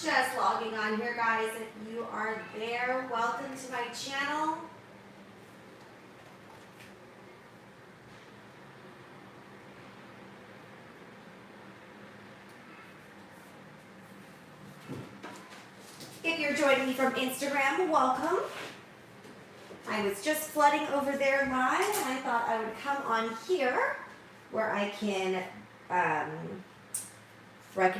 Just logging on here, guys. If you are there, welcome to my channel. If you're joining me from Instagram, welcome. I was just flooding over there live, and I thought I would come on here where I can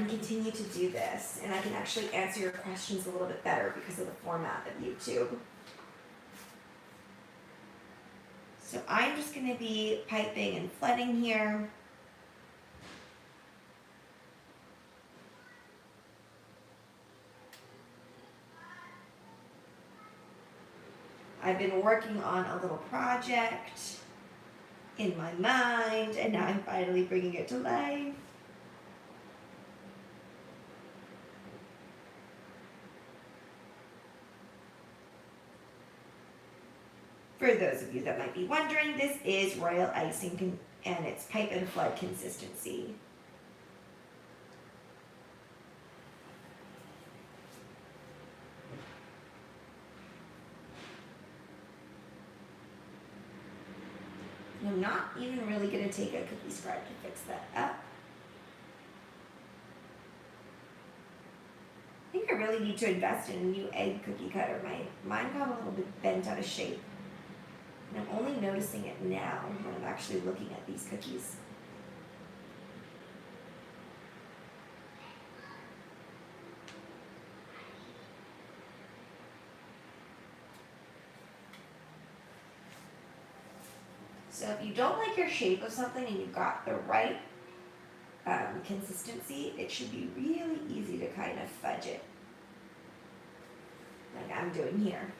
continue to do this, and I can actually answer your questions a little bit better because of the format of YouTube. So I'm just going to be piping and flooding here. I've been working on a little project in my mind, and now I'm finally bringing it to life. For those of you that might be wondering, this is Royal Icing and it's pipe and flood consistency. And I'm not even really going to take a cookie spread to fix that up. I think I really need to invest in a new egg cookie cutter. Mine got a little bit bent out of shape. And I'm only noticing it now when I'm actually looking at these cookies. So if you don't like your shape of something and you've got the right consistency, it should be really easy to kind of fudge it, like I'm doing here.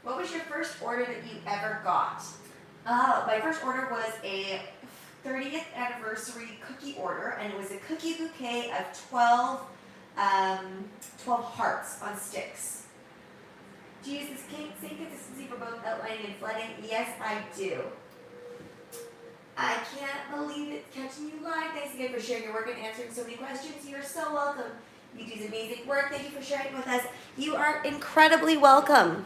What was your first order that you ever got? My first order was a 30th anniversary cookie order, and it was a cookie bouquet of 12 hearts on sticks. Do you use this same consistency for both outlining and flooding? Yes, I do. I can't believe it's catching you live. Thanks again for sharing your work and answering so many questions. You're so welcome. You do amazing work. Thank you for sharing with us. You are incredibly welcome.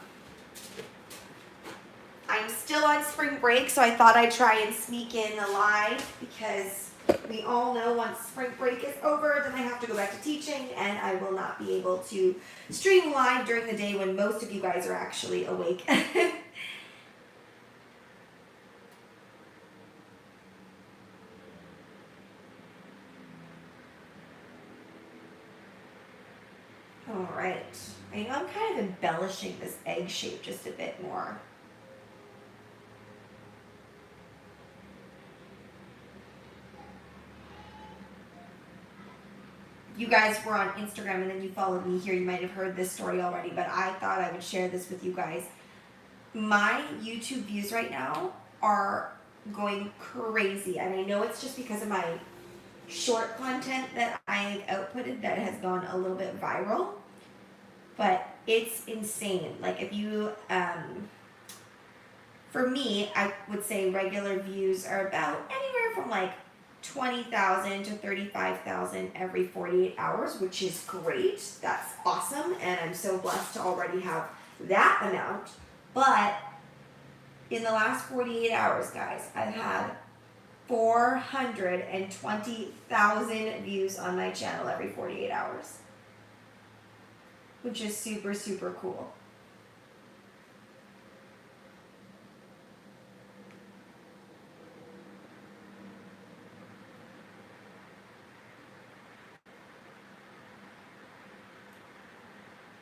I'm still on spring break, so I thought I'd try and sneak in a live because we all know once spring break is over, then I have to go back to teaching, and I will not be able to stream live during the day when most of you guys are actually awake. All right. I know I'm kind of embellishing this egg shape just a bit more. You guys were on Instagram and then you followed me here, you might have heard this story already, but I thought I would share this with you guys. My YouTube views right now are going crazy, and I know it's just because of my short content that I've outputted that has gone a little bit viral, but it's insane. Like if you, for me, I would say regular views are about anywhere from like 20,000 to 35,000 every 48 hours, which is great. That's awesome, and I'm so blessed to already have that amount. But in the last 48 hours, guys, I've had 420,000 views on my channel every 48 hours, which is super, super cool.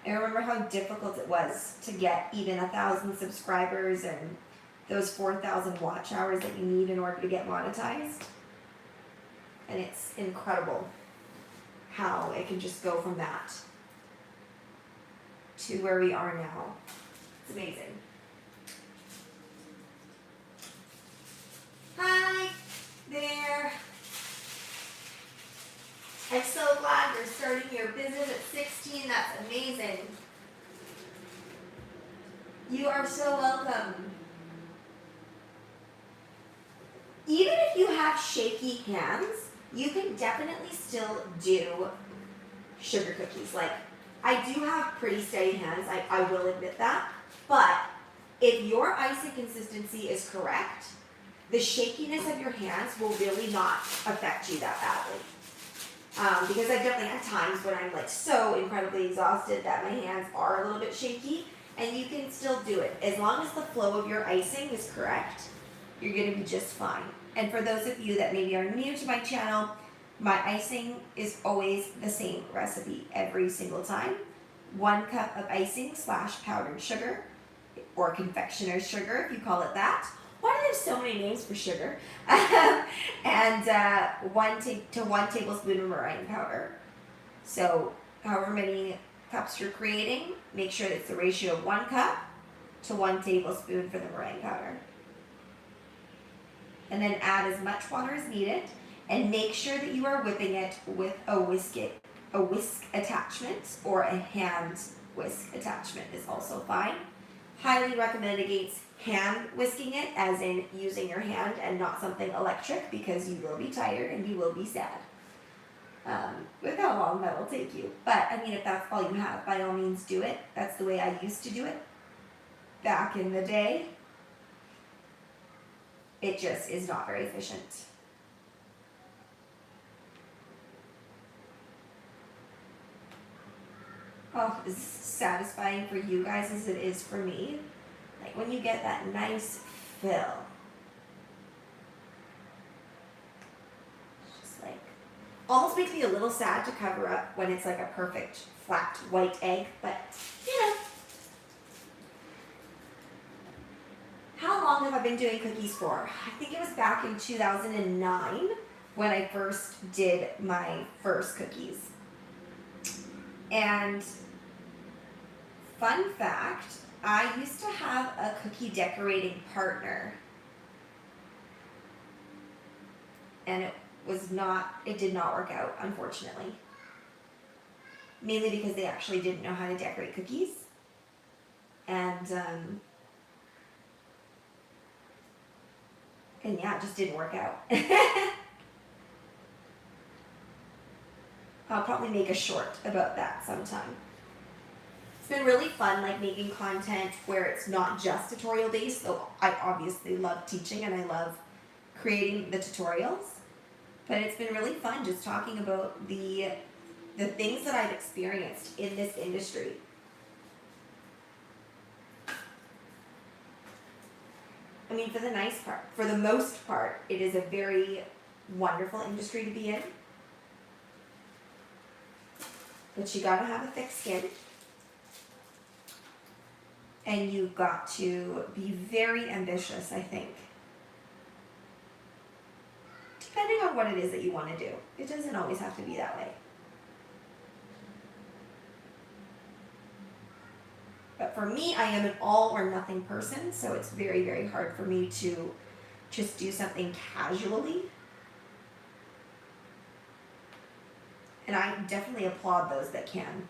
I remember how difficult it was to get even 1,000 subscribers and those 4,000 watch hours that you need in order to get monetized. And it's incredible how it can just go from that to where we are now. It's amazing. Hi there. I'm so glad you're starting your business at 16. That's amazing. You are so welcome. Even if you have shaky hands, you can definitely still do sugar cookies. Like, I do have pretty steady hands, I will admit that, but if your icing consistency is correct, the shakiness of your hands will really not affect you that badly. Because I've definitely had times when I'm like so incredibly exhausted that my hands are a little bit shaky, and you can still do it. As long as the flow of your icing is correct, you're gonna be just fine. And for those of you that maybe are new to my channel, my icing is always the same recipe every single time. 1 cup of icing / powdered sugar, or confectioner's sugar if you call it that. Why do they have so many names for sugar? And 1 tablespoon of meringue powder. So however many cups you're creating, make sure it's the ratio of 1 cup to 1 tablespoon for the meringue powder. And then add as much water as needed, and make sure that you are whipping it with a whisk attachment, or a hand whisk attachment is also fine. Highly recommend against hand whisking it, as in using your hand and not something electric, because you will be tired and you will be sad with how long that will take you. But I mean, if that's all you have, by all means do it. That's the way I used to do it back in the day. It just is not very efficient. Oh, as satisfying for you guys as it is for me. Like when you get that nice fill. It's just like, almost makes me a little sad to cover up when it's like a perfect flat white egg, but you know. How long have I been doing cookies for? I think it was back in 2009 when I first did my first cookies. And fun fact, I used to have a cookie decorating partner. And it did not work out, unfortunately. Mainly because they actually didn't know how to decorate cookies. And yeah, it just didn't work out. I'll probably make a short about that sometime. It's been really fun, like making content where it's not just tutorial based, though I obviously love teaching and I love creating the tutorials. But it's been really fun just talking about the things that I've experienced in this industry. I mean, for the most part, it is a very wonderful industry to be in. But you gotta have a thick skin. And you've got to be very ambitious, I think. Depending on what it is that you want to do. It doesn't always have to be that way. But for me, I am an all or nothing person, so it's very, very hard for me to just do something casually. And I definitely applaud those that can.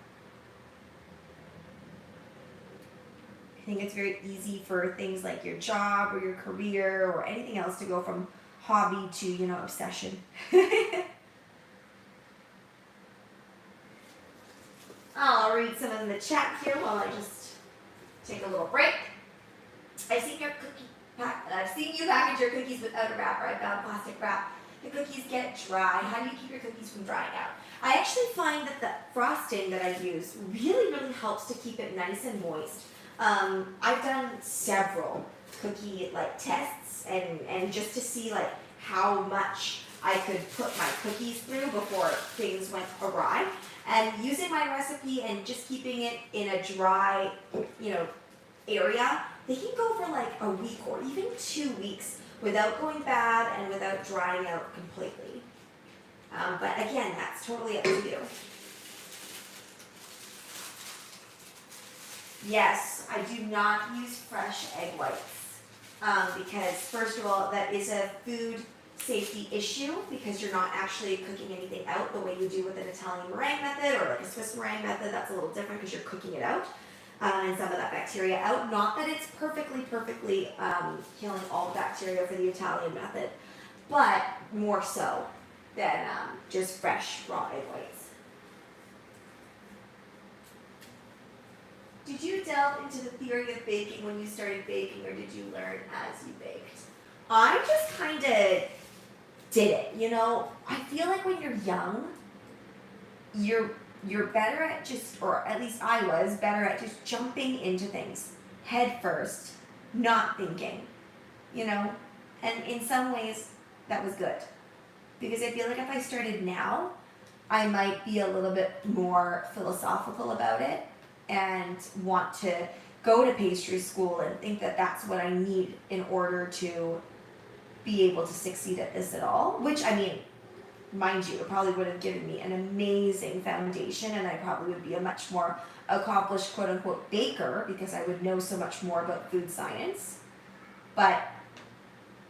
I think it's very easy for things like your job or your career or anything else to go from hobby to, obsession. I'll read some of the chat here while I just take a little break. I've seen you package your cookies without a wrapper. I found plastic wrap. The cookies get dry. How do you keep your cookies from drying out? I actually find that the frosting that I use really, really helps to keep it nice and moist. I've done several cookie tests and just to see how much I could put my cookies through before things went awry. And using my recipe and just keeping it in a dry, area, they can go for a week or even 2 weeks without going bad and without drying out completely. But again, that's totally up to you. Yes, I do not use fresh egg whites because first of all, that is a food safety issue because you're not actually cooking anything out the way you do with an Italian meringue method or a Swiss meringue method. That's a little different because you're cooking it out. and some of that bacteria out. Not that it's perfectly killing all bacteria for the Italian method, but more so than just fresh raw egg whites. Did you delve into the theory of baking when you started baking, or did you learn as you baked? I just kind of did it, you know. I feel like when you're young, you're better at just, or at least I was better at just jumping into things head first, not thinking, you know. And in some ways, that was good, because I feel like if I started now, I might be a little bit more philosophical about it and want to go to pastry school and think that that's what I need in order to be able to succeed at this at all. Which, I mean, mind you, it probably would have given me an amazing foundation, and I probably would be a much more accomplished quote-unquote baker, because I would know so much more about food science. But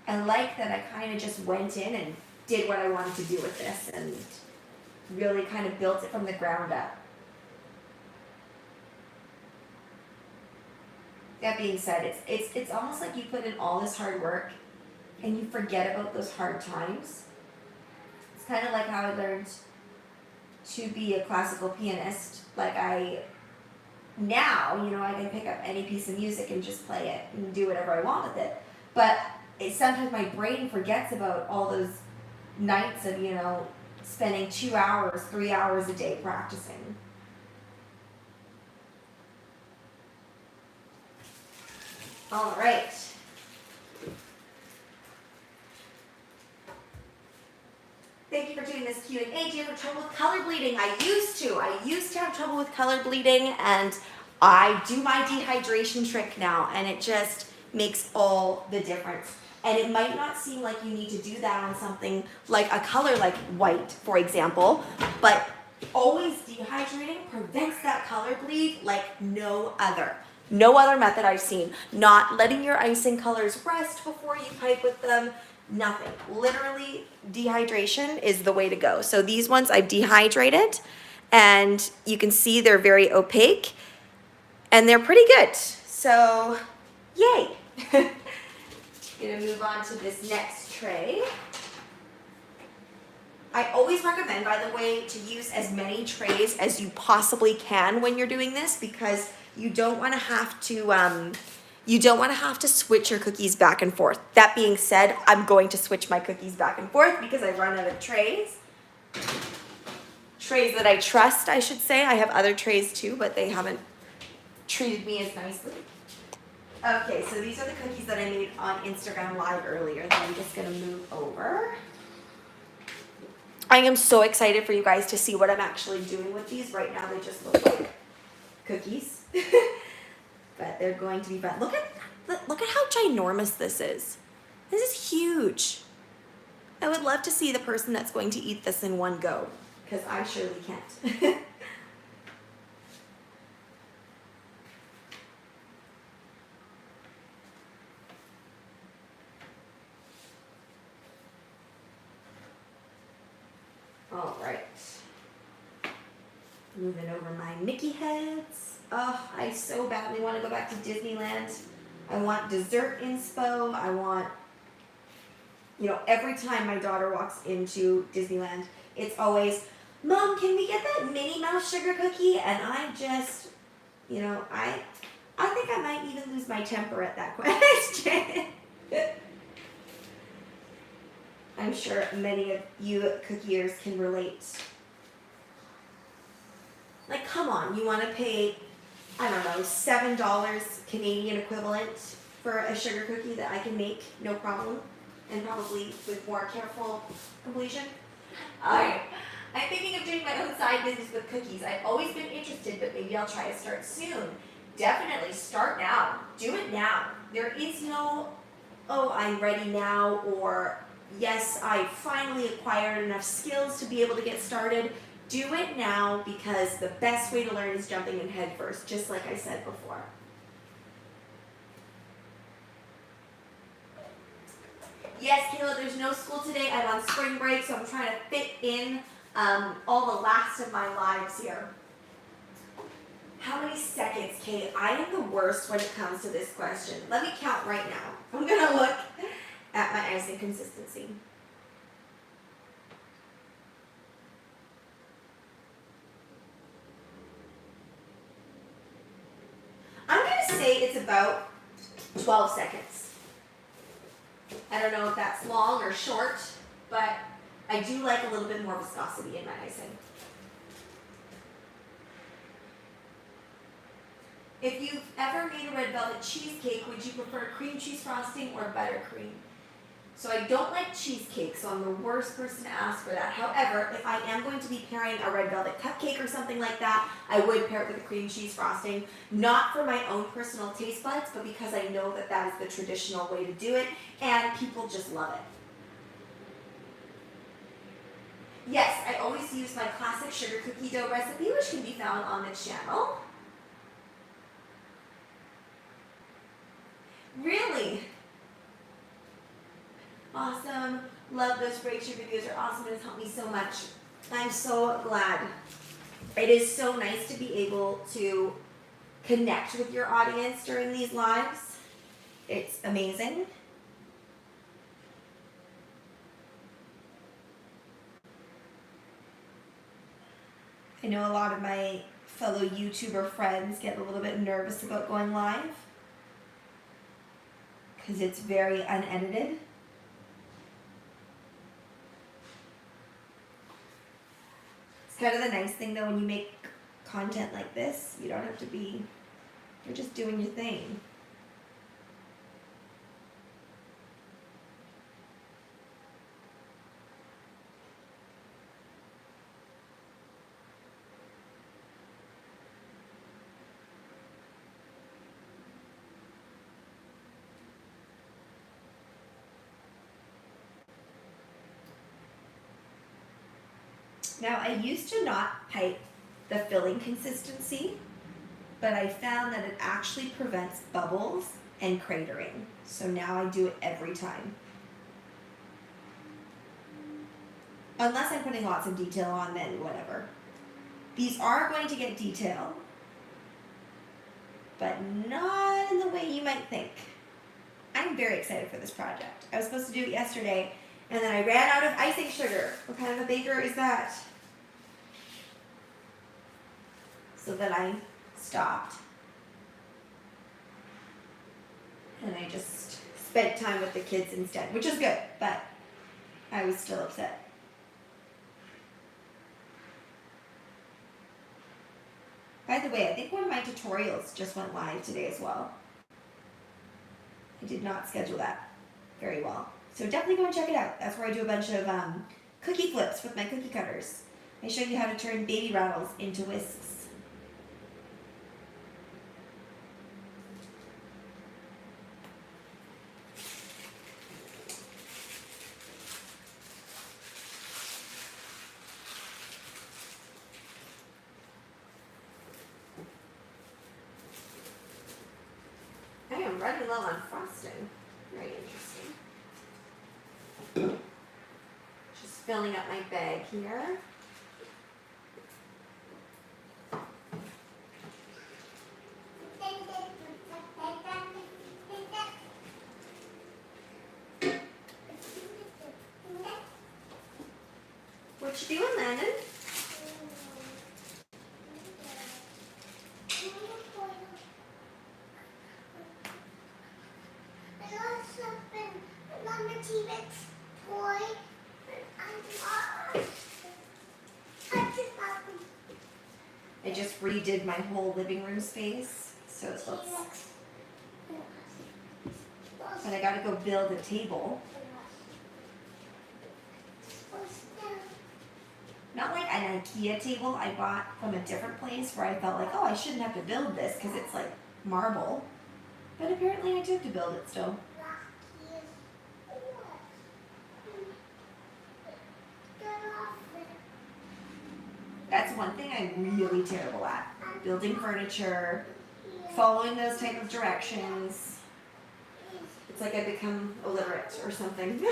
I like that I kind of just went in and did what I wanted to do with this and really kind of built it from the ground up. That being said, it's almost like you put in all this hard work and you forget about those hard times. It's kind of like how I learned to be a classical pianist. Like now, you know, I can pick up any piece of music and just play it and do whatever I want with it. But sometimes my brain forgets about all those nights of, you know, spending 2 hours, 3 hours a day practicing. All right. Thank you for doing this Q&A. Do you have trouble with color bleeding? I used to have trouble with color bleeding, and I do my dehydration trick now, and it just makes all the difference. And it might not seem like you need to do that on something like a color like white, for example, but always dehydrating prevents that color bleed like no other. No other method I've seen. Not letting your icing colors rest before you pipe with them. Nothing. Literally, dehydration is the way to go. So these ones I've dehydrated, and you can see they're very opaque, and they're pretty good. So, yay. Gonna move on to this next tray. I always recommend, by the way, to use as many trays as you possibly can when you're doing this, because you don't want to have to switch your cookies back and forth. That being said, I'm going to switch my cookies back and forth because I run out of trays. Trays that I trust, I should say. I have other trays too, but they haven't treated me as nicely. Okay, so these are the cookies that I made on Instagram Live earlier that I'm just going to move over. I am so excited for you guys to see what I'm actually doing with these. Right now they just look like cookies. But they're going to be fun. Look at how ginormous this is. This is huge. I would love to see the person that's going to eat this in one go, because I surely can't. All right. Moving over my Mickey heads. Oh, I so badly want to go back to Disneyland. I want dessert inspo. I want, you know, every time my daughter walks into Disneyland, it's always, Mom, can we get that Minnie Mouse sugar cookie? And I just, you know, I think I might even lose my temper at that question. I'm sure many of you cookiers can relate. Like, come on, you want to pay, I don't know, $7 Canadian equivalent for a sugar cookie that I can make, no problem, and probably with more careful completion? I'm thinking of doing my own side business with cookies. I've always been interested, but maybe I'll try to start soon. Definitely start now. Do it now. There is no, oh, I'm ready now, or yes, I finally acquired enough skills to be able to get started. Do it now, because the best way to learn is jumping in head first, just like I said before. Yes, Kayla, there's no school today. I'm on spring break, so I'm trying to fit in all the last of my lives here. How many seconds, Kate? I am the worst when it comes to this question. Let me count right now. I'm gonna look at my icing consistency. I'm gonna say it's about 12 seconds. I don't know if that's long or short, but I do like a little bit more viscosity in my icing. If you've ever made a red velvet cheesecake, would you prefer cream cheese frosting or buttercream? So I don't like cheesecake, so I'm the worst person to ask for that. However, if I am going to be pairing a red velvet cupcake or something like that, I would pair it with a cream cheese frosting. Not for my own personal taste buds, but because I know that that is the traditional way to do it, and people just love it. Yes, I always use my classic sugar cookie dough recipe, which can be found on the channel. Really? Awesome. Love those breaks. Your videos are awesome. It's helped me so much. I'm so glad. It is so nice to be able to connect with your audience during these lives. It's amazing. I know a lot of my fellow YouTuber friends get a little bit nervous about going live because it's very unedited. It's kind of the nice thing though when you make content like this, you don't have to be, you're just doing your thing. Now, I used to not pipe the filling consistency, but I found that it actually prevents bubbles and cratering. So now I do it every time. Unless I'm putting lots of detail on, then whatever. These are going to get detail, but not in the way you might think. I'm very excited for this project. I was supposed to do it yesterday, and then I ran out of icing sugar. What kind of a baker is that? So then I stopped. And I just spent time with the kids instead, which is good, but I was still upset. By the way, I think one of my tutorials just went live today as well. I did not schedule that very well. So definitely go and check it out. That's where I do a bunch of cookie flips with my cookie cutters. I show you how to turn baby rattles into whisks. I am running low on frosting. Very interesting. Just filling up my bag here. What you doing, Landon? I just redid my whole living room space, so it looks. But I gotta go build a table. Not like an IKEA table I bought from a different place where I felt like, oh, I shouldn't have to build this because it's like marble. But apparently I do have to build it still. That's one thing I'm really terrible at. Building furniture, following those type of directions. It's like I become illiterate or something.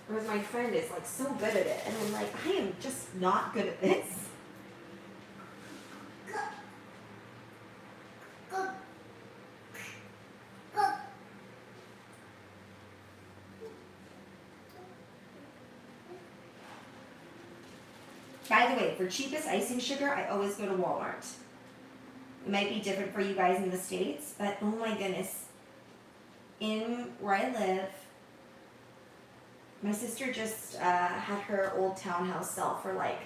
Whereas my friend is like so good at it, and I'm like, I am just not good at this. By the way, for cheapest icing sugar, I always go to Walmart. It might be different for you guys in the States, but oh my goodness. In where I live, my sister just had her old townhouse sell for like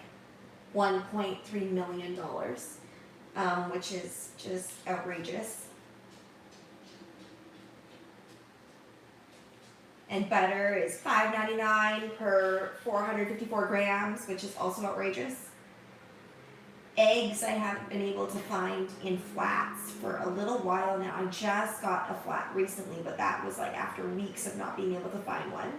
$1.3 million, which is just outrageous. And butter is $5.99 per 454 grams, which is also outrageous. Eggs I haven't been able to find in flats for a little while now. I just got a flat recently, but that was like after weeks of not being able to find one.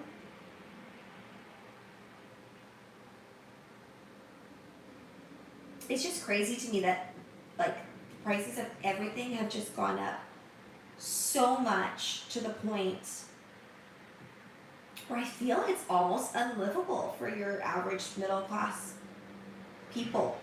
It's just crazy to me that like the prices of everything have just gone up so much to the point where I feel it's almost unlivable for your average middle class people.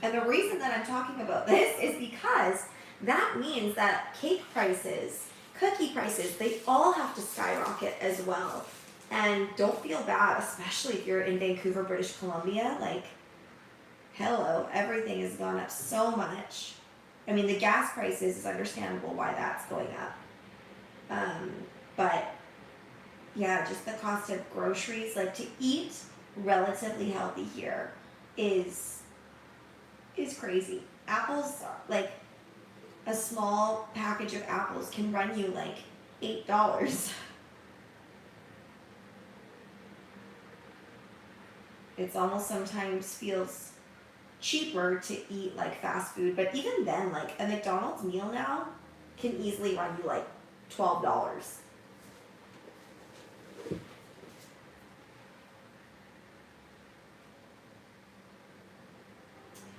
And the reason that I'm talking about this is because that means that cake prices, cookie prices, they all have to skyrocket as well. And don't feel bad, especially if you're in Vancouver, British Columbia. Like, hello, everything has gone up so much. I mean, the gas prices is understandable why that's going up. But yeah, just the cost of groceries, like to eat relatively healthy here is crazy. Apples, like a small package of apples can run you like $8. It's almost sometimes feels cheaper to eat like fast food, but even then, like a McDonald's meal now can easily run you like $12.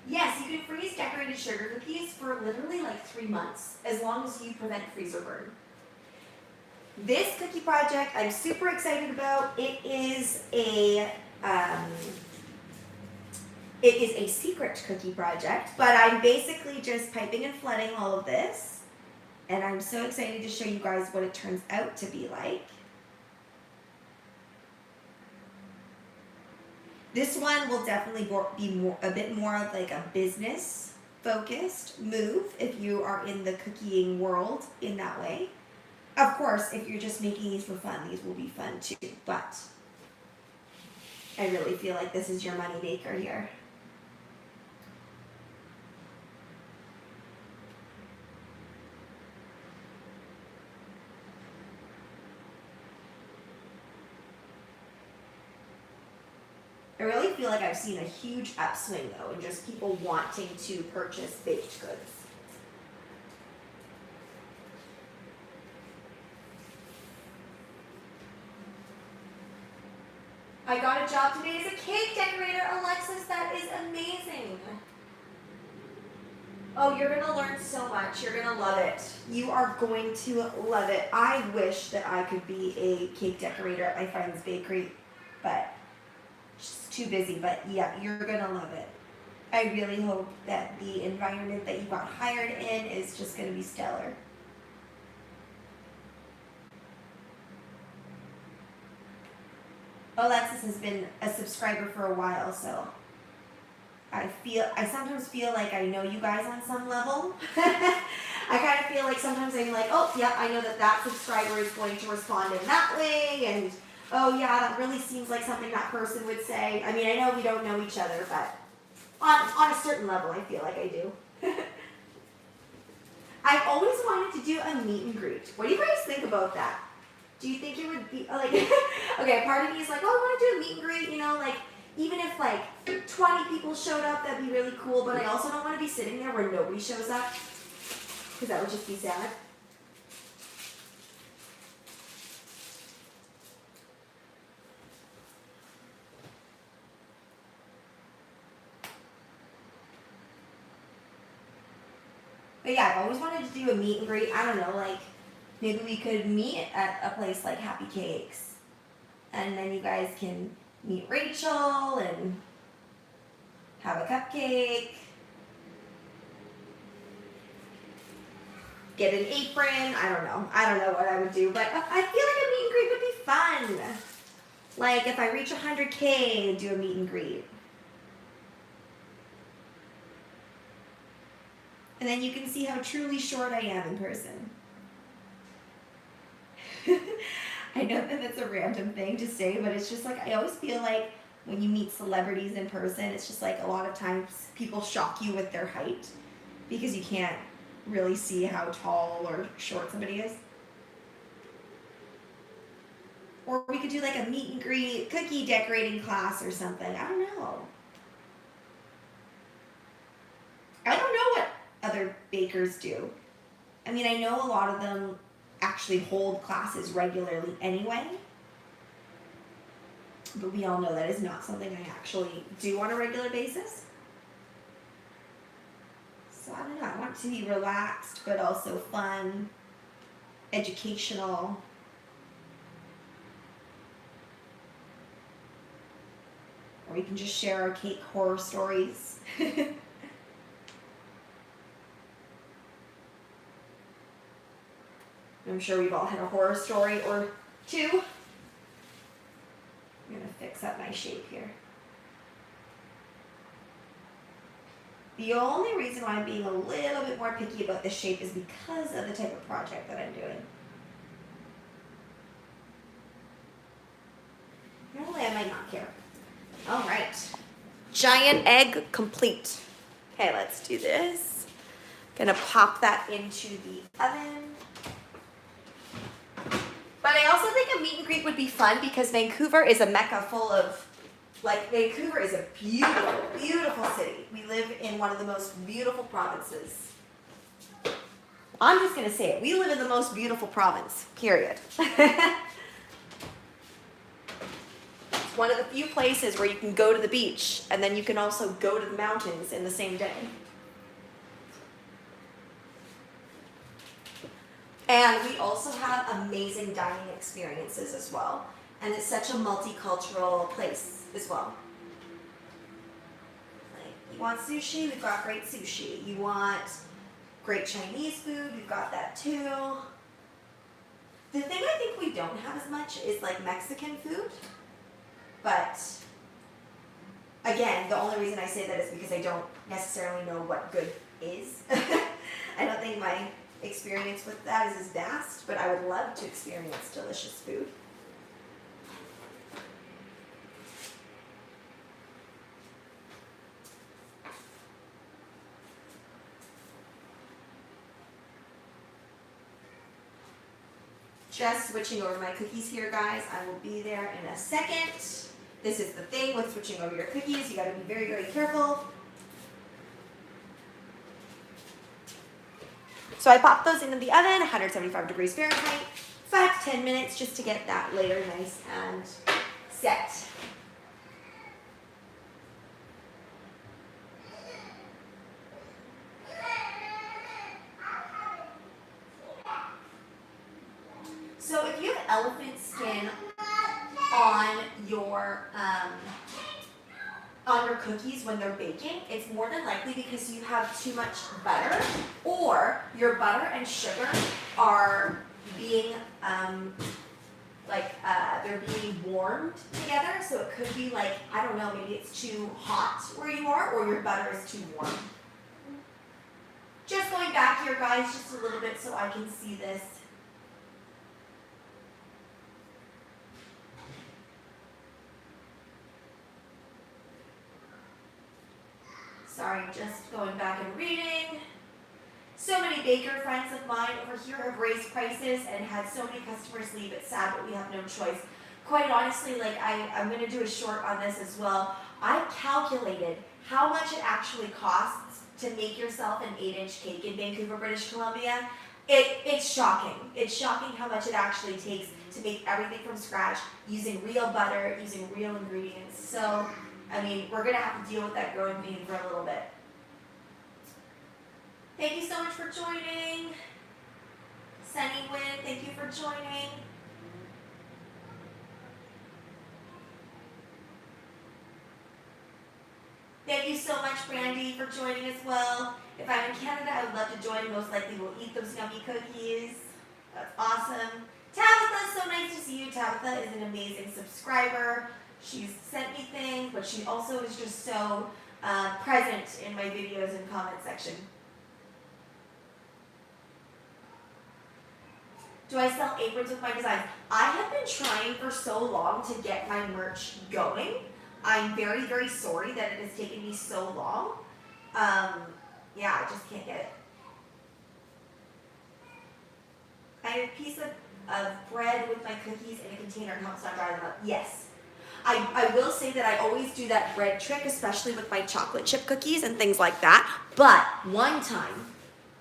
Yes, you can freeze decorated sugar cookies for literally like 3 months, as long as you prevent freezer burn. This cookie project I'm super excited about. It is a secret cookie project, but I'm basically just piping and flooding all of this, and I'm so excited to show you guys what it turns out to be like. This one will definitely be a bit more of like a business focused move if you are in the cooking world in that way. Of course, if you're just making these for fun, these will be fun too, but I really feel like this is your money maker here. I really feel like I've seen a huge upswing though in just people wanting to purchase baked goods. I got a job today as a cake decorator, Alexis. That is amazing. Oh, you're going to learn so much. You're going to love it. You are going to love it. I wish that I could be a cake decorator at my friend's bakery, but just too busy. But yeah, you're going to love it. I really hope that the environment that you got hired in is just going to be stellar. Alexis has been a subscriber for a while, so I sometimes feel like I know you guys on some level. I kind of feel like sometimes I'm like, oh, yeah, I know that subscriber is going to respond in that way, and oh, yeah, that really seems like something that person would say. I mean, I know we don't know each other, but on a certain level, I feel like I do. I've always wanted to do a meet and greet. What do you guys think about that? Do you think it would be, like, okay, part of me is like, oh, I want to do a meet and greet, you know, like, even if, like, 20 people showed up, that'd be really cool, but I also don't want to be sitting there where nobody shows up, because that would just be sad. But yeah, I've always wanted to do a meet and greet. I don't know, like, maybe we could meet at a place like Happy Cakes, and then you guys can meet Rachel and have a cupcake, get an apron. I don't know what I would do, but I feel like a meet and greet would be fun. Like if I reach 100K, do a meet and greet. And then you can see how truly short I am in person. I know that that's a random thing to say, but it's just like, I always feel like when you meet celebrities in person, it's just like a lot of times people shock you with their height because you can't really see how tall or short somebody is. Or we could do like a meet and greet cookie decorating class or something. I don't know. I don't know what other bakers do. I mean, I know a lot of them actually hold classes regularly anyway. But we all know that is not something I actually do on a regular basis. So I don't know. I want to be relaxed, but also fun, educational. Or we can just share our cake horror stories. I'm sure we've all had a horror story or two. I'm going to fix up my shape here. The only reason why I'm being a little bit more picky about the shape is because of the type of project that I'm doing. Normally I might not care. All right. Giant egg complete. Okay, let's do this. Gonna pop that into the oven. But I also think a meet and greet would be fun because Vancouver is a mecca full of, like, Vancouver is a beautiful, beautiful city. We live in one of the most beautiful provinces. I'm just going to say it. We live in the most beautiful province, period. It's one of the few places where you can go to the beach and then you can also go to the mountains in the same day. And we also have amazing dining experiences as well. And it's such a multicultural place as well. Like, you want sushi? We've got great sushi. You want great Chinese food? We've got that too. The thing I think we don't have as much is like Mexican food. But again, the only reason I say that is because I don't necessarily know what good is. I don't think my experience with that is as vast, but I would love to experience delicious food. Just switching over my cookies here, guys. I will be there in a second. This is the thing with switching over your cookies. You got to be very, very careful. So I popped those into the oven, 175 degrees Fahrenheit, 5 to 10 minutes just to get that layer nice and set. So if you have elephant skin on your cookies when they're baking, it's more than likely because you have too much butter, or your butter and sugar are being they're being warmed together. So it could be like, I don't know, maybe it's too hot where you are, or your butter is too warm. Just going back here, guys, just a little bit so I can see this. Sorry, just going back and reading. So many baker friends of mine over here have raised prices and had so many customers leave. It's sad, but we have no choice. Quite honestly, like I'm going to do a short on this as well. I calculated how much it actually costs to make yourself an 8-inch cake in Vancouver, British Columbia. It's shocking. It's shocking how much it actually takes to make everything from scratch using real butter, using real ingredients. So, I mean, we're going to have to deal with that growing pain for a little bit. Thank you so much for joining. Sunny Wynn, thank you for joining. Thank you so much, Brandy, for joining as well. If I'm in Canada, I would love to join. Most likely we'll eat those yummy cookies. That's awesome. Tabitha, so nice to see you. Tabitha is an amazing subscriber. She's sent me things, but she also is just so present in my videos and comment section. Do I sell aprons with my designs? I have been trying for so long to get my merch going. I'm very, very sorry that it has taken me so long. Yeah, I just can't get it. I have a piece of bread with my cookies in a container and helps not dry them up. Yes. I will say that I always do that bread trick, especially with my chocolate chip cookies and things like that. But one time,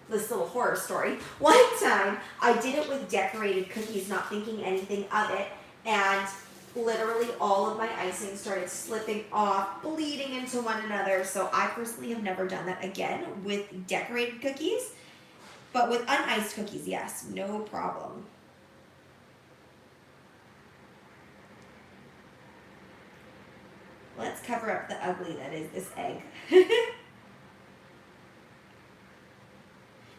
this little horror story, one time I did it with decorated cookies, not thinking anything of it, and literally all of my icing started slipping off, bleeding into one another. So I personally have never done that again with decorated cookies. But with uniced cookies, yes, no problem. Let's cover up the ugly that is this egg.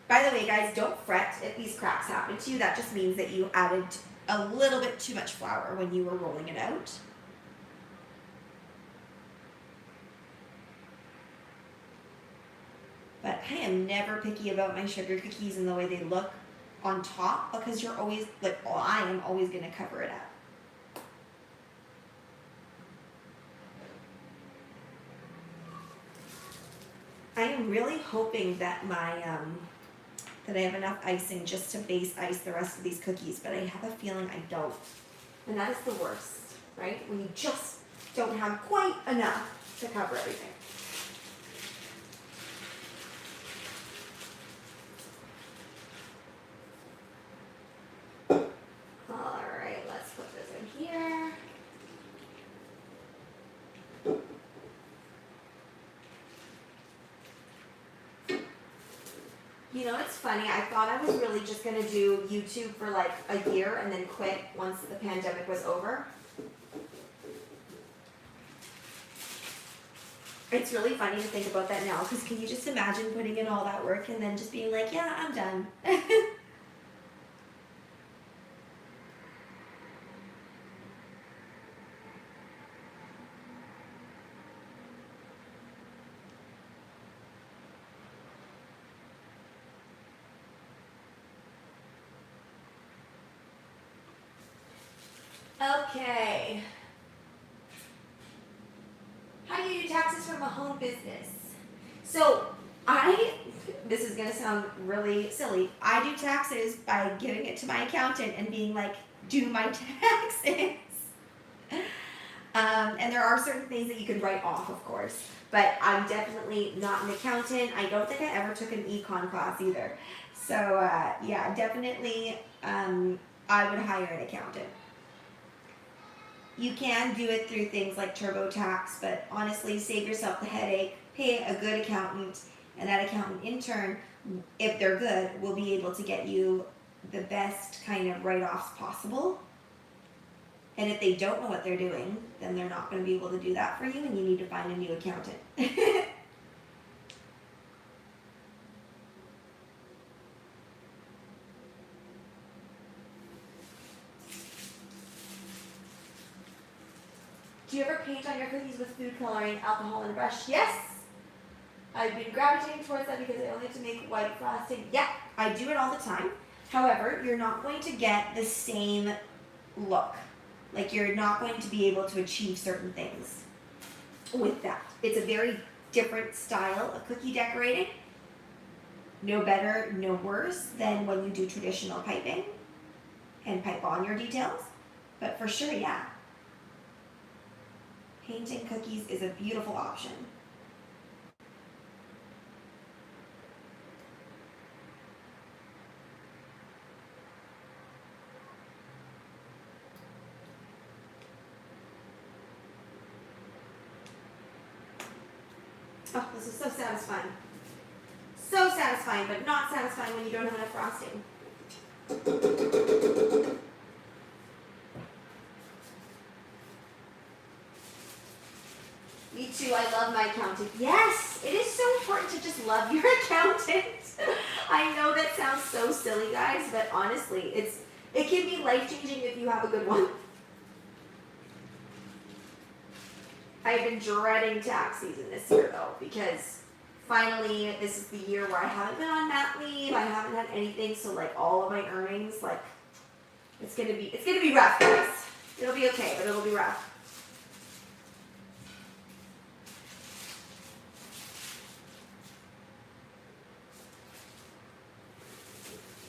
By the way, guys, don't fret if these cracks happen to you. That just means that you added a little bit too much flour when you were rolling it out. But I am never picky about my sugar cookies and the way they look on top, because you're always, like, I am always going to cover it up. I am really hoping that that I have enough icing just to base ice the rest of these cookies, but I have a feeling I don't. And that is the worst, right? When you just don't have quite enough to cover everything. All right, let's put this in here. You know, it's funny, I thought I was really just going to do YouTube for like a year and then quit once the pandemic was over. It's really funny to think about that now, because can you just imagine putting in all that work and then just being like, yeah, I'm done. Okay. How do you do taxes from a home business? So this is going to sound really silly. I do taxes by giving it to my accountant and being like, do my taxes. And there are certain things that you can write off, of course. But I'm definitely not an accountant. I don't think I ever took an econ class either. So, yeah, definitely I would hire an accountant. You can do it through things like TurboTax, but honestly, save yourself the headache, pay a good accountant, and that accountant in turn, if they're good, will be able to get you the best kind of write-offs possible. And if they don't know what they're doing, then they're not going to be able to do that for you, and you need to find a new accountant. Do you ever paint on your cookies with food coloring, alcohol, and a brush? Yes! I've been gravitating towards that because I only have to make white frosting. Yeah, I do it all the time. However, you're not going to get the same look. Like, you're not going to be able to achieve certain things with that. It's a very different style of cookie decorating. No better, no worse than when you do traditional piping and pipe on your details. But for sure, yeah. Painting cookies is a beautiful option. Oh, this is so satisfying. So satisfying, but not satisfying when you don't have enough frosting. Me too, I love my accountant. Yes, it is so important to just love your accountant. I know that sounds so silly, guys, but honestly, it can be life-changing if you have a good one. I've been dreading tax season this year, though, because finally, this is the year where I haven't been on mat leave, I haven't had anything, so, like, all of my earnings, like, It's gonna be rough, guys. It'll be okay, but it'll be rough.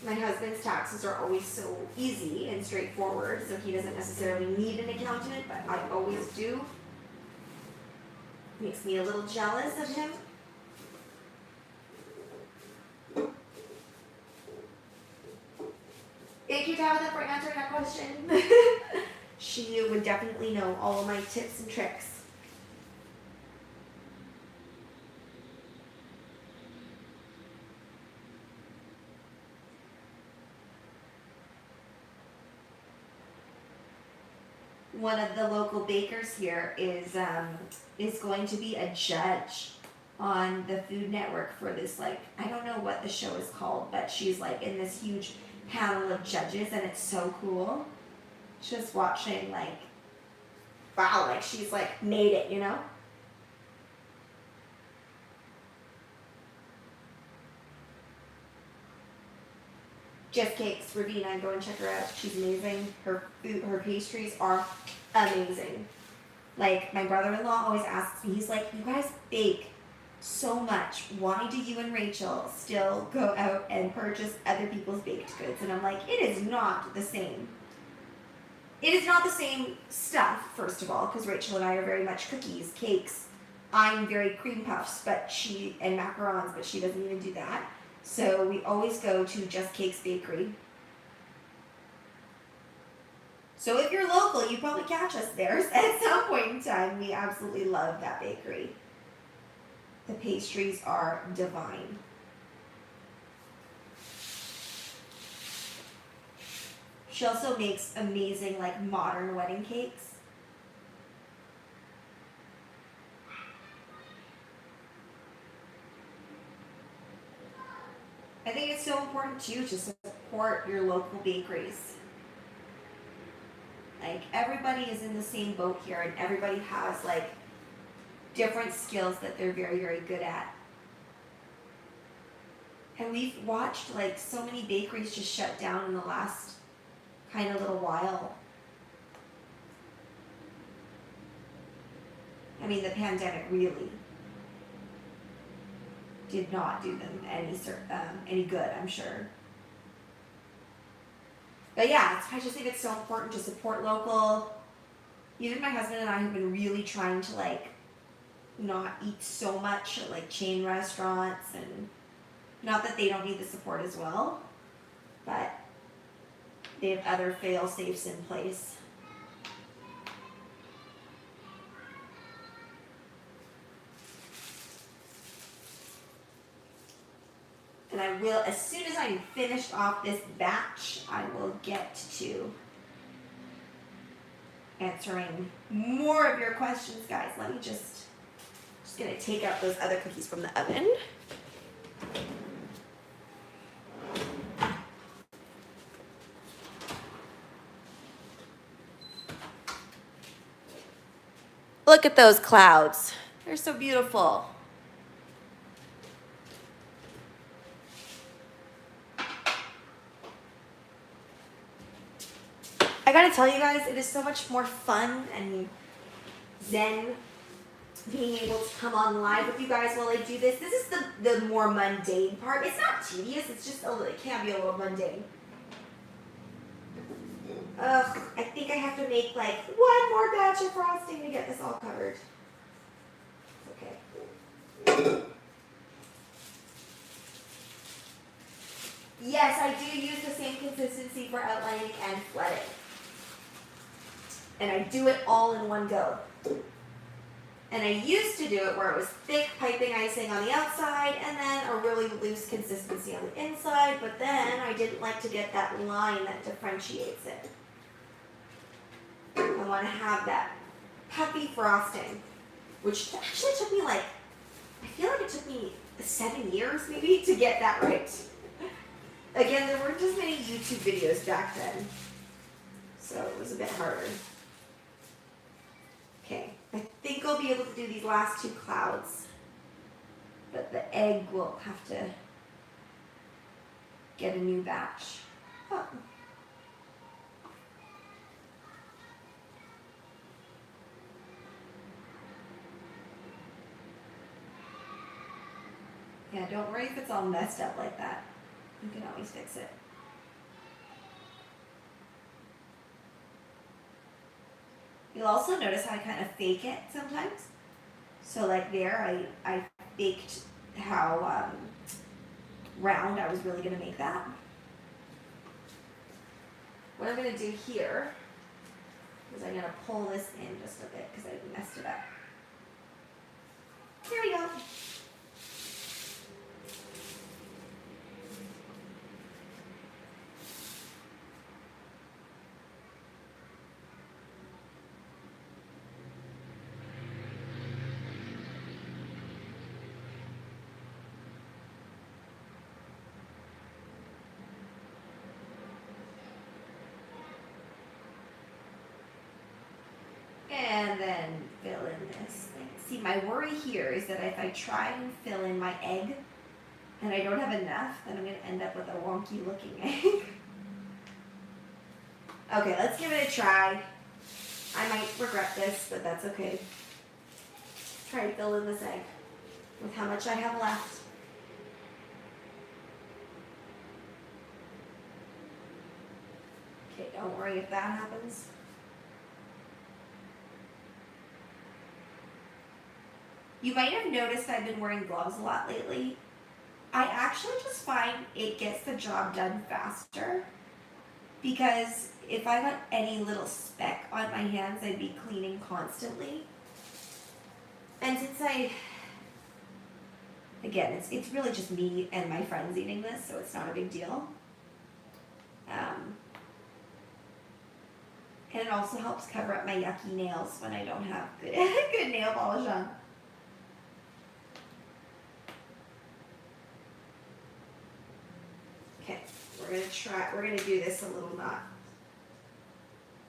My husband's taxes are always so easy and straightforward, so he doesn't necessarily need an accountant, but I always do. Makes me a little jealous of him. Thank you, Tabitha, for answering that question. She would definitely know all of my tips and tricks. One of the local bakers here is going to be a judge on the Food Network for this, like, I don't know what the show is called, but she's like in this huge panel of judges, and it's so cool. Just watching, like, wow, like she's like made it, you know? Just Cakes, Ravina, go and check her out. She's amazing. Her pastries are amazing. Like, my brother-in-law always asks me, he's like, you guys bake so much. Why do you and Rachel still go out and purchase other people's baked goods? And I'm like, it is not the same. It is not the same stuff, first of all, because Rachel and I are very much cookies, cakes. I'm very cream puffs, and macarons, but she doesn't even do that. So we always go to Just Cakes Bakery. So if you're local, you probably catch us there at some point in time. We absolutely love that bakery. The pastries are divine. She also makes amazing, like, modern wedding cakes. I think it's so important, too, to support your local bakeries. Like, everybody is in the same boat here, and everybody has, like, different skills that they're very, very good at. And we've watched, like, so many bakeries just shut down in the last kind of little while. I mean, the pandemic really did not do them any good, I'm sure. But yeah, I just think it's so important to support local. Even my husband and I have been really trying to, like, not eat so much at, like, chain restaurants, and not that they don't need the support as well, but they have other fail-safes in place. And I will, as soon as I'm finished off this batch, I will get to answering more of your questions, guys. Let me just gonna take out those other cookies from the oven. Look at those clouds. They're so beautiful. I gotta tell you guys, it is so much more fun and zen being able to come on live with you guys while I do this. This is the more mundane part. It's not tedious, it's just it can be a little mundane. Ugh, I think I have to make like one more batch of frosting to get this all covered. Okay. Yes, I do use the same consistency for outlining and flooding. And I do it all in one go. And I used to do it where it was thick piping icing on the outside and then a really loose consistency on the inside, but then I didn't like to get that line that differentiates it. I want to have that puffy frosting, which actually took me like, I feel like it took me 7 years maybe to get that right. Again, there weren't as many YouTube videos back then, so it was a bit harder. Okay, I think I'll be able to do these last 2 clouds, but the egg will have to get a new batch. Oh. Yeah, don't worry if it's all messed up like that. You can always fix it. You'll also notice how I kind of fake it sometimes. So like there, I faked how round I was really going to make that. What I'm going to do here is I'm going to pull this in just a bit because I messed it up. Here we go. And then fill in this thing. See, my worry here is that if I try and fill in my egg and I don't have enough, then I'm going to end up with a wonky looking egg. Okay, let's give it a try. I might regret this, but that's okay. Try to fill in this egg with how much I have left. Okay, don't worry if that happens. You might have noticed I've been wearing gloves a lot lately. I actually just find it gets the job done faster because if I got any little speck on my hands, I'd be cleaning constantly. And since again, it's really just me and my friends eating this, so it's not a big deal. And it also helps cover up my yucky nails when I don't have good nail polish on. Okay, we're gonna do this a little not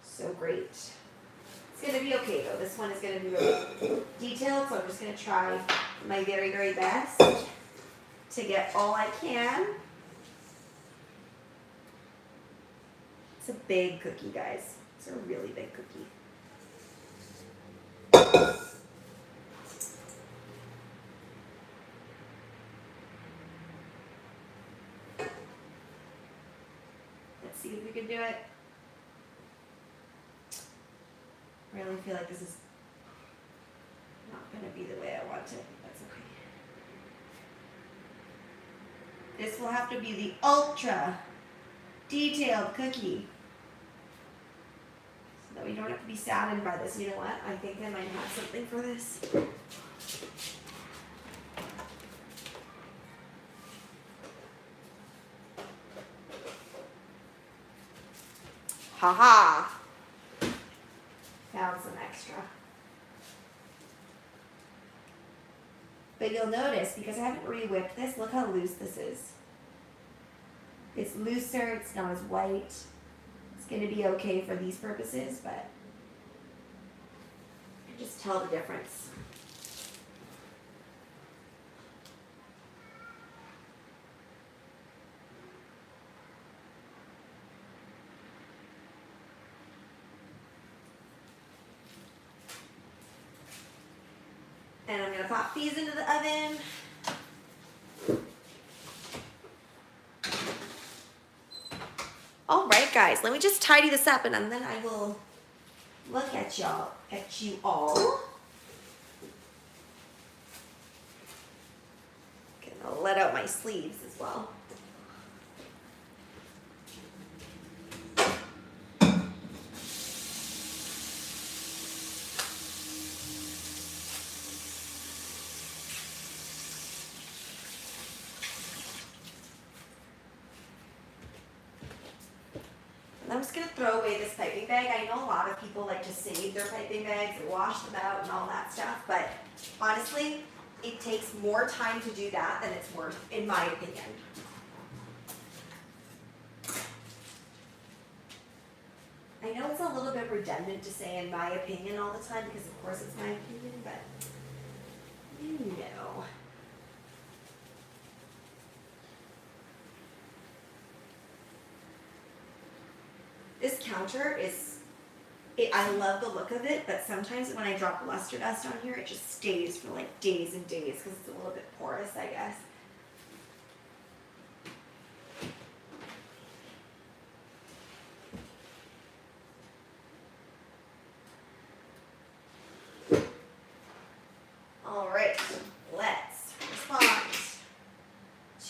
so great. It's gonna be okay though. This one is gonna be really detailed, so I'm just gonna try my very, very best to get all I can. It's a big cookie, guys. It's a really big cookie. Let's see if we can do it. I really feel like this is not going to be the way I want it. That's okay. This will have to be the ultra detailed cookie. So that we don't have to be saddened by this. You know what? I think I might have something for this. Haha! Found some extra. But you'll notice, because I haven't re-whipped this, look how loose this is. It's looser, it's not as white. It's going to be okay for these purposes, but you can just tell the difference. And I'm going to pop these into the oven. All right, guys, let me just tidy this up and then I will look at you all. Gonna let out my sleeves as well. I'm just going to throw away this piping bag. I know a lot of people like to save their piping bags and wash them out and all that stuff, but honestly, it takes more time to do that than it's worth, in my opinion. I know it's a little bit redundant to say in my opinion all the time because of course it's my opinion, but you know. This counter is, I love the look of it, but sometimes when I drop luster dust on here, it just stays for like days and days because it's a little bit porous, I guess.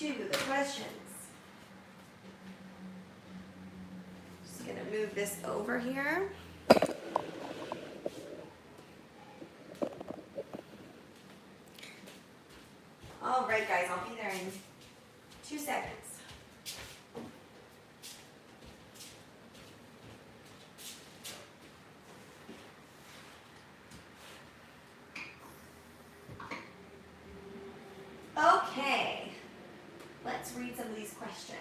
to the questions. Just gonna move this over here. All right, guys, I'll be there in 2 seconds. Okay, let's read some of these questions.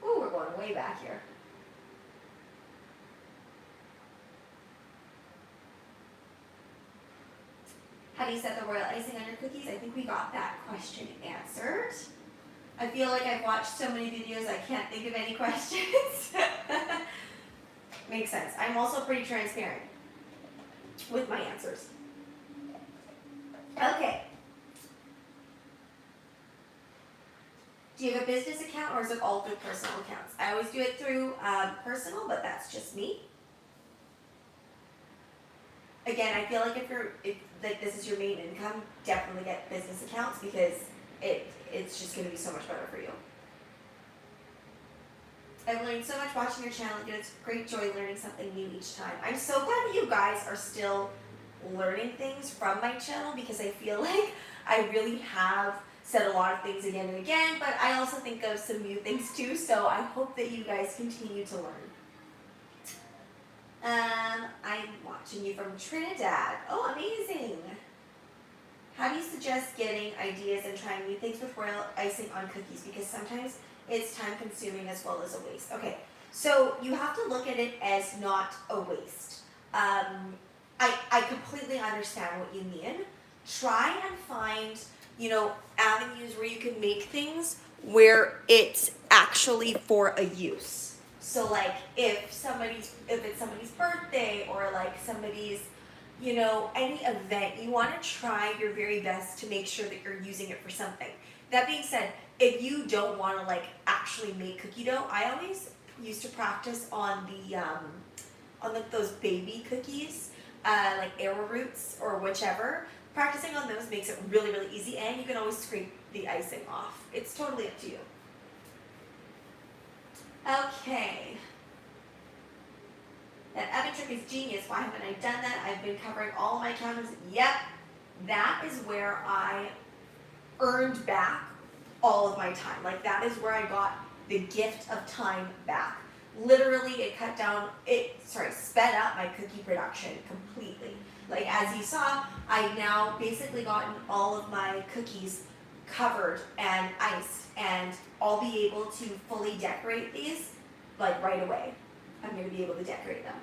Ooh, we're going way back here. How do you set the royal icing on your cookies? I think we got that question answered. I feel like I've watched so many videos I can't think of any questions. Makes sense. I'm also pretty transparent with my answers. Okay. Do you have a business account or is it all through personal accounts? I always do it through personal, but that's just me. Again, I feel like if like this is your main income, definitely get business accounts because it's just going to be so much better for you. I've learned so much watching your channel, and it's great joy learning something new each time. I'm so glad that you guys are still learning things from my channel because I feel like I really have said a lot of things again and again, but I also think of some new things too, so I hope that you guys continue to learn. I'm watching you from Trinidad. Oh, amazing. How do you suggest getting ideas and trying new things with royal icing on cookies? Because sometimes it's time consuming as well as a waste. Okay, so you have to look at it as not a waste. I completely understand what you mean. Try and find, avenues where you can make things where it's actually for a use. So like if it's somebody's birthday or like somebody's, any event, you want to try your very best to make sure that you're using it for something. That being said, if you don't want to actually make cookie dough, I always used to practice on those baby cookies, like arrowroots or whichever. Practicing on those makes it really, really easy, and you can always scrape the icing off. It's totally up to you. Okay. That oven trick is genius. Why haven't I done that? I've been covering all my counters. Yep. That is where I earned back all of my time. That is where I got the gift of time back. Literally, it sped up my cookie production completely. As you saw, I've now basically gotten all of my cookies covered and iced, and I'll be able to fully decorate these right away. I'm going to be able to decorate them.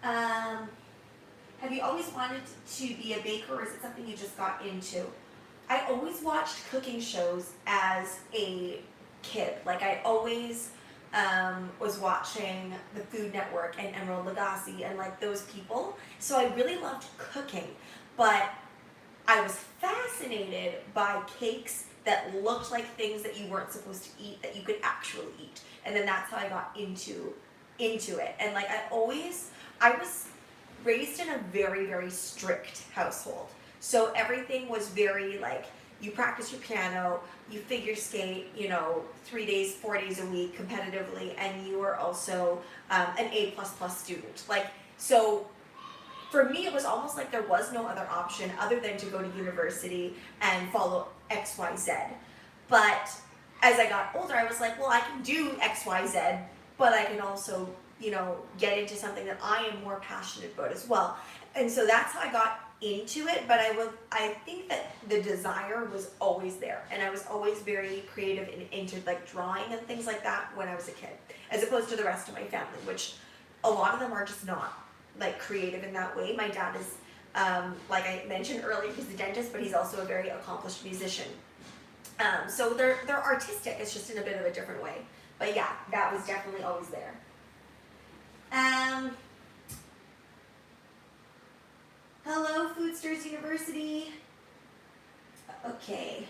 Have you always wanted to be a baker, or is it something you just got into? I always watched cooking shows as a kid. I always was watching the Food Network and Emerald Lagasse and those people. So I really loved cooking, but I was fascinated by cakes that looked like things that you weren't supposed to eat that you could actually eat. And then that's how I got into it. And I was raised in a very, very strict household. So everything was very you practice your piano, you figure skate, 3 days, 4 days a week competitively, and you were also an A++ student. So for me, it was almost like there was no other option other than to go to university and follow XYZ. But as I got older, I was like, well, I can do XYZ, but I can also, get into something that I am more passionate about as well. And so that's how I got into it, but I think that the desire was always there, and I was always very creative and into drawing and things like that when I was a kid, as opposed to the rest of my family, which a lot of them are just not creative in that way. My dad is, like I mentioned earlier, he's a dentist, but he's also a very accomplished musician. So they're artistic, it's just in a bit of a different way. But yeah, that was definitely always there. Hello, Foodsters University. Okay.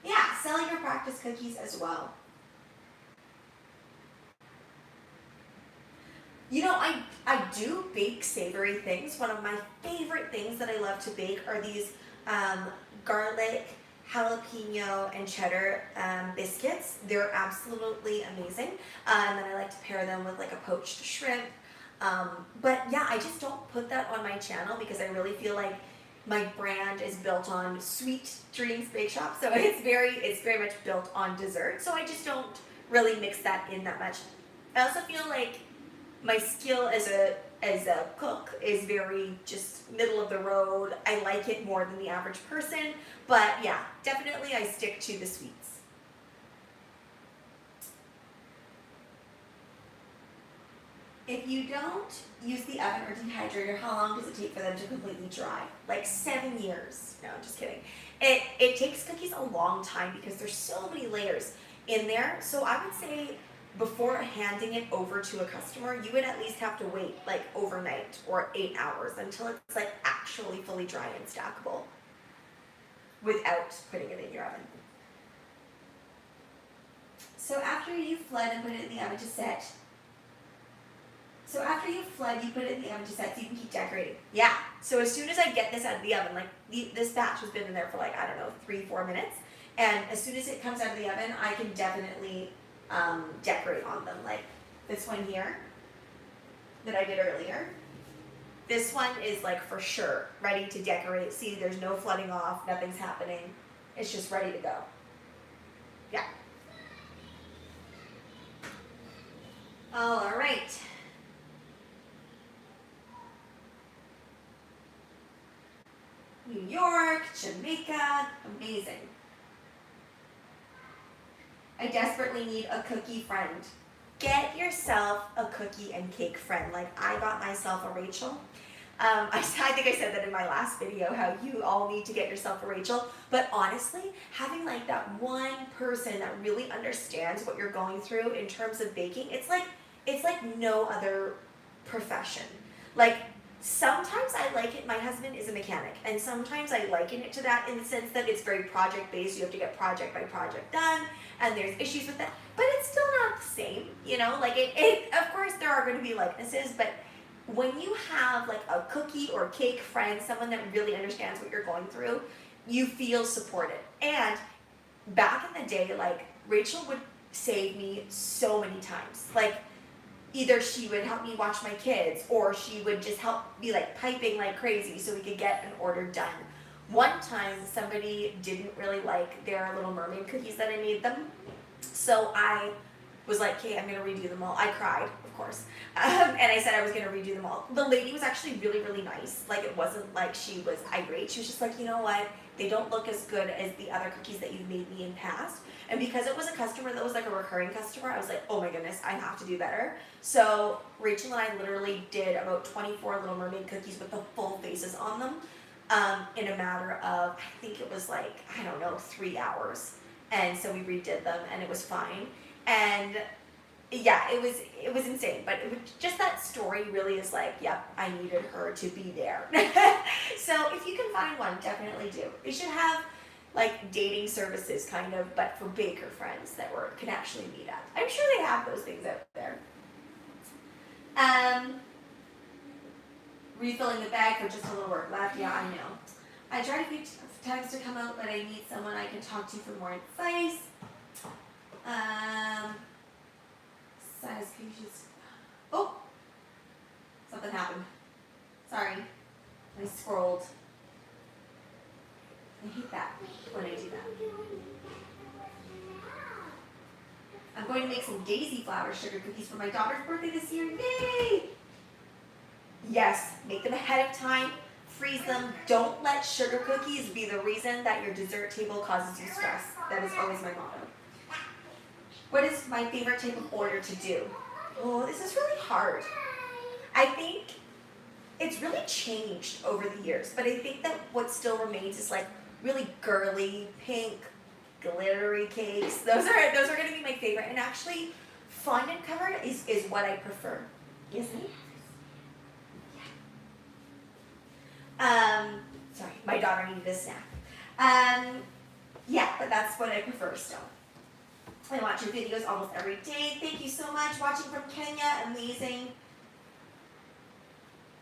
Yeah, selling your practice cookies as well. I do bake savory things. One of my favorite things that I love to bake are these garlic, jalapeno, and cheddar biscuits. They're absolutely amazing. And then I like to pair them with like a poached shrimp. But yeah, I just don't put that on my channel because I really feel like my brand is built on Sweet Dreams Bake Shop. So it's very much built on dessert. So I just don't really mix that in that much. I also feel like my skill as a cook is very just middle of the road. I like it more than the average person, but yeah, definitely I stick to the sweets. If you don't use the oven or dehydrator, how long does it take for them to completely dry? Like 7 years. No, just kidding. It takes cookies a long time because there's so many layers in there. So I would say before handing it over to a customer, you would at least have to wait like overnight or 8 hours until it's like actually fully dry and stackable without putting it in your oven. So after you've flood and put it in the oven to set, you put it in the oven to set so you can keep decorating. Yeah, so as soon as I get this out of the oven, like this batch has been in there for like, I don't know, 3-4 minutes. And as soon as it comes out of the oven, I can definitely decorate on them. Like this one here that I did earlier. This one is like for sure ready to decorate. See, there's no flooding off, nothing's happening. It's just ready to go. Yeah. All right. New York, Jamaica, amazing. I desperately need a cookie friend. Get yourself a cookie and cake friend. Like I got myself a Rachel. I think I said that in my last video, how you all need to get yourself a Rachel. But honestly, having like that one person that really understands what you're going through in terms of baking, it's like no other profession. Like sometimes I like it, my husband is a mechanic, and sometimes I liken it to that in the sense that it's very project based. You have to get project by project done, and there's issues with that, but it's still not the same, you know, like it of course there are going to be likenesses, but when you have like a cookie or cake friend, someone that really understands what you're going through, you feel supported. And back in the day, like Rachel would save me so many times. Like either she would help me watch my kids, or she would just help me like piping like crazy so we could get an order done. One time somebody didn't really like their Little Mermaid cookies that I made them, so I was like, okay, I'm gonna redo them all. I cried, of course, and I said I was gonna redo them all. The lady was actually really, really nice. Like it wasn't like she was irate. She was just like, you know what? They don't look as good as the other cookies that you've made me in past. And because it was a customer that was like a recurring customer, I was like, oh my goodness, I have to do better. So Rachel and I literally did about 24 Little Mermaid cookies with the full faces on them in a matter of, I think it was like, I don't know, 3 hours. And so we redid them and it was fine. And yeah, it was insane. But it was just that story really is like, yep, I needed her to be there. So if you can find one, definitely do. We should have like dating services kind of, but for baker friends that can actually meet up. I'm sure they have those things out there. Refilling the bag for just a little work left. Yeah, I know. I tried a few times to come out, but I need someone I can talk to for more advice. Size confusions. Oh, something happened. Sorry, I scrolled. I hate that when I do that. I'm going to make some daisy flower sugar cookies for my daughter's birthday this year. Yay! Yes, make them ahead of time. Freeze them. Don't let sugar cookies be the reason that your dessert table causes you stress. That is always my motto. What is my favorite type of order to do? Oh, this is really hard. I think it's really changed over the years, but I think that what still remains is like really girly, pink, glittery cakes. Those are going to be my favorite. And actually, fondant covered is what I prefer. Yes, sorry, my daughter needed a snack. Yeah, but that's what I prefer still. I watch your videos almost every day. Thank you so much. Watching from Kenya, amazing.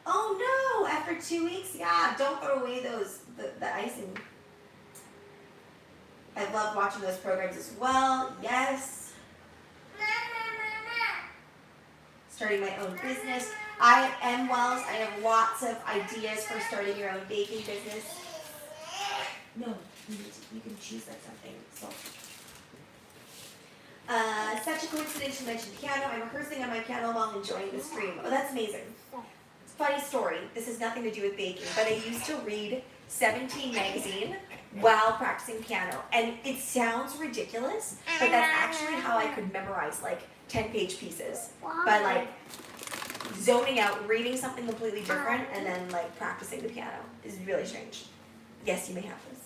Oh no, after 2 weeks? Yeah, don't throw away the icing. I love watching those programs as well. Yes. Starting my own business. I am Wells. I have lots of ideas for starting your own baking business. No, you can choose like something. So. Such a coincidence you mentioned piano. I'm rehearsing on my piano while enjoying the stream. Oh, that's amazing. Funny story. This has nothing to do with baking, but I used to read 17 magazine while practicing piano. And it sounds ridiculous, but that's actually how I could memorize like 10-page pieces. By like zoning out, reading something completely different, and then like practicing the piano. Is really strange. Yes, you may have this.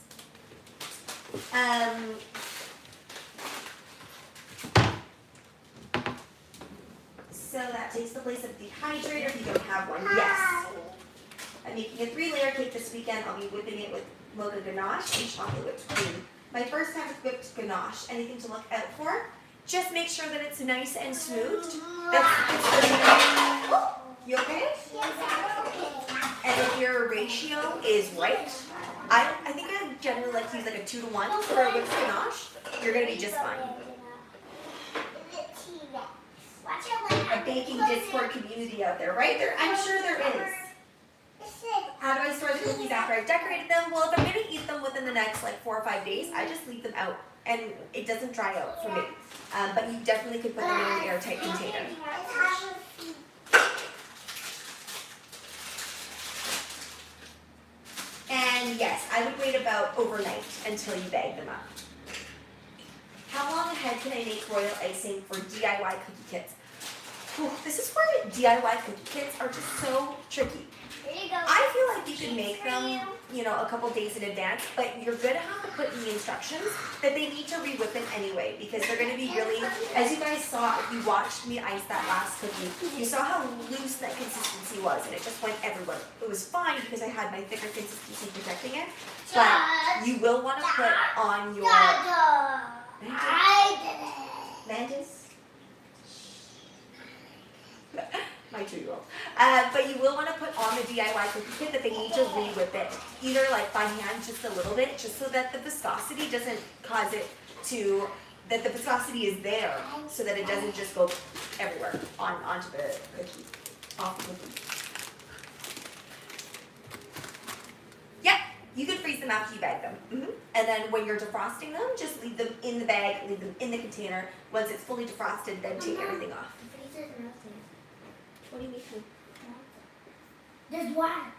So that takes the place of dehydrator if you don't have one. Yes. I'm making a 3-layer cake this weekend. I'll be whipping it with mocha ganache and chocolate whipped cream. My first time with whipped ganache. Anything to look out for? Just make sure that it's nice and smooth. Oh, you okay? And if your ratio is right, I think I generally like to use like a 2-to-1 for a whipped ganache. You're going to be just fine. A baking Discord community out there, right? I'm sure there is. How do I store the cookies after I've decorated them? Well, if I'm going to eat them within the next like 4 or 5 days, I just leave them out and it doesn't dry out for me. But you definitely could put them in an airtight container. And yes, I would wait about overnight until you bag them up. How long ahead can I make royal icing for DIY cookie kits? Whew, this is where DIY cookie kits are just so tricky. I feel like you can make them, a couple days in advance, but you're going to have to put in the instructions that they need to re-whip it anyway, because they're going to be really, as you guys saw, if you watched me ice that last cookie, you saw how loose that consistency was, and it just went everywhere. It was fine because I had my thicker consistency protecting it, but you will want to put on your... Mantis? My 2-year-old. But you will want to put on the DIY cookie kit that they need to re-whip it, either like by hand just a little bit, just so that the viscosity doesn't cause it to, that the viscosity is there, so that it doesn't just go everywhere onto the cookie, off the cookie. Yeah, you can freeze them after you bag them. And then when you're defrosting them, just leave them in the bag, leave them in the container. Once it's fully defrosted, then take everything off. What do you mean? There's water.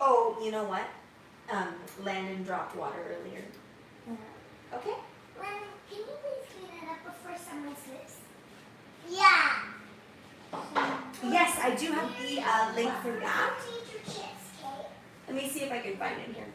Oh, you know what? Landon dropped water earlier. Okay. Landon, can you please clean it up before someone slips? Yeah. Yes, I do have the link for that. Let me see if I can find it here.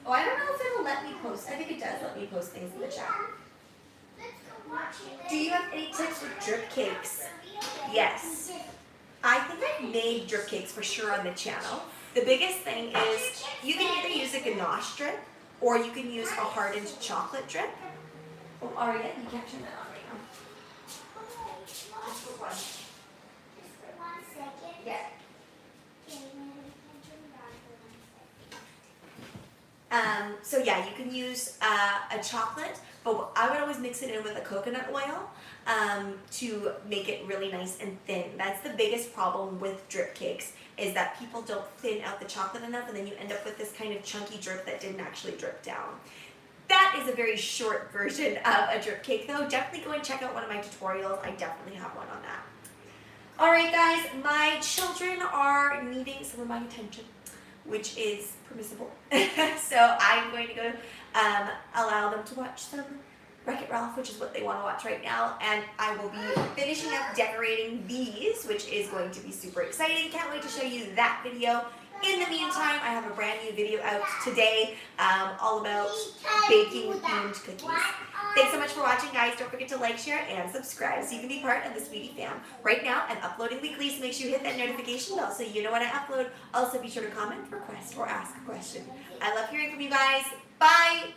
Oh, I don't know if it'll let me post. I think it does let me post things in the chat. Do you have any tips with drip cakes? Yes. I think I've made drip cakes for sure on the channel. The biggest thing is you can either use a ganache drip or you can use a hardened chocolate drip. Oh, Aria, you can't turn that on right now. Just for one. Just for 1 second. Yeah. So yeah, you can use a chocolate, but I would always mix it in with a coconut oil to make it really nice and thin. That's the biggest problem with drip cakes, is that people don't thin out the chocolate enough, and then you end up with this kind of chunky drip that didn't actually drip down. That is a very short version of a drip cake though. Definitely go and check out one of my tutorials. I definitely have one on that. Alright guys, my children are needing some of my attention, which is permissible. So I'm going to go allow them to watch some Wreck-It Ralph, which is what they want to watch right now, and I will be finishing up decorating these, which is going to be super exciting. Can't wait to show you that video. In the meantime, I have a brand new video out today all about baking themed cookies. Thanks so much for watching, guys. Don't forget to like, share, and subscribe so you can be part of the Sweetie fam. Right now, I'm uploading weekly, so make sure you hit that notification bell so you know when I upload. Also, be sure to comment, request, or ask a question. I love hearing from you guys. Bye!